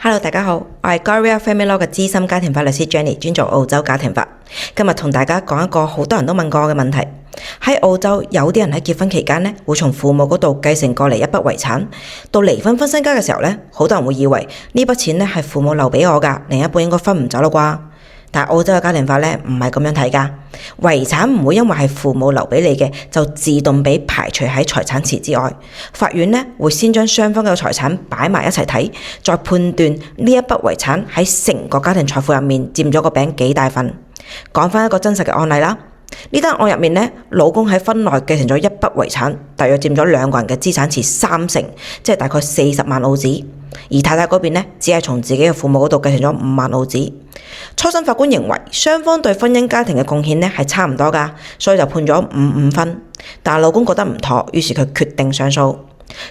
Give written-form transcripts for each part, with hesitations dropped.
Hello，大家好，我係 Gloria Family Law 嘅資深家庭法律師 Jenny， 專做澳洲家庭法。今日同大家講一個好多人都問過我嘅問題。喺澳洲，有啲人喺結婚期間呢，會從父母嗰度繼承過嚟一筆遺產，到離婚分身家嘅時候呢，好多人會以為呢筆錢呢係父母留俾我㗎，另一半應該分唔走啦啩。但係澳洲嘅家庭法呢，唔係咁樣睇㗎，遺產唔會因為係父母留俾你嘅就自動被排除喺財產池之外。法院呢會先將雙方嘅財產擺埋一齊睇，再判斷呢一筆遺產喺成個家庭財富入面佔咗個餅幾大份。講返一個真實嘅案例啦，呢單案入面呢，老公喺婚內繼承咗一筆遺產，大約佔咗兩個人嘅資產池30%，即係大概40萬澳紙。而太太嗰邊呢，只係從自己嘅父母嗰度繼承咗5萬澳紙。初審法官認為雙方對婚姻家庭嘅貢獻呢係差唔多㗎，所以就判咗5-5分。但老公覺得唔妥，於是佢決定上訴。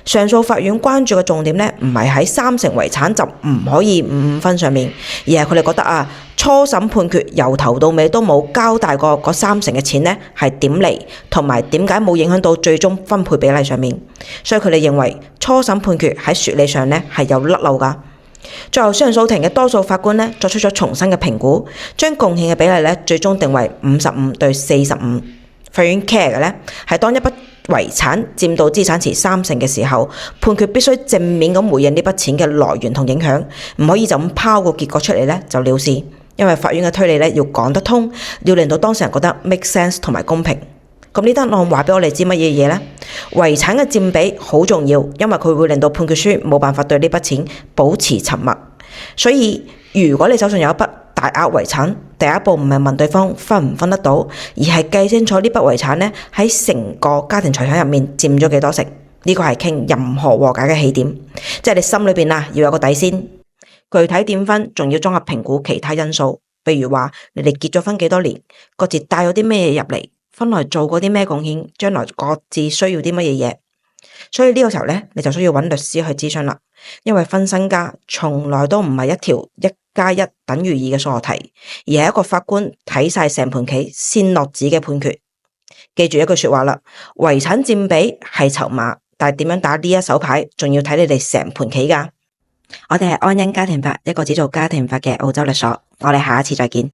上訴法院關注嘅重點呢，唔係喺30%遺產就唔可以5-5分上面，而係佢哋覺得初審判決由頭到尾都冇交代過嗰30%嘅錢呢係點嚟，同埋點解冇影響到最終分配比例上面。所以佢哋認為初審判決喺説理上呢係有甩漏㗎。最後上訴庭嘅多數法官呢作出咗重新嘅評估，將貢獻嘅比例呢最終定為55-45。法院 care 嘅呢係當一筆遺產佔到資產池30%嘅時候，判決必須正面咁回應呢筆錢嘅來源同影響，唔可以就咁拋個結果出嚟呢就了事。因為法院嘅推理呢要講得通，要令到當事人覺得 make sense 同埋公平。咁呢單案話俾我哋知乜嘢嘢呢？遺產嘅佔比好重要，因為佢會令到判決書冇辦法對呢筆錢保持沉默。所以如果你手上有一筆大額遺產，第一步唔係問對方分唔分得到，而係計清楚呢筆遺產呢喺成個家庭財產入面佔咗幾多成。呢個係傾任何和解嘅起點，即係你心裏邊要有個底先。具體點分仲要綜合評估其他因素，譬如話你哋結咗婚幾多年，各自帶咗啲咩嘢入嚟，婚內做過啲咩貢獻，將來各自需要啲乜嘢嘢。所以呢個時候呢，你就需要揾律師去諮詢啦，因為分身家從來都唔係一條1+1等於2嘅數學題，而係一個法官睇晒成盤棋先落紙嘅判決。記住一句說話啦，遺產佔比係籌碼，但係點樣打呢一手牌，仲要睇你哋成盤棋㗎。我哋係安欣家庭法，一個只做家庭法嘅澳洲律所。我哋下一次再見。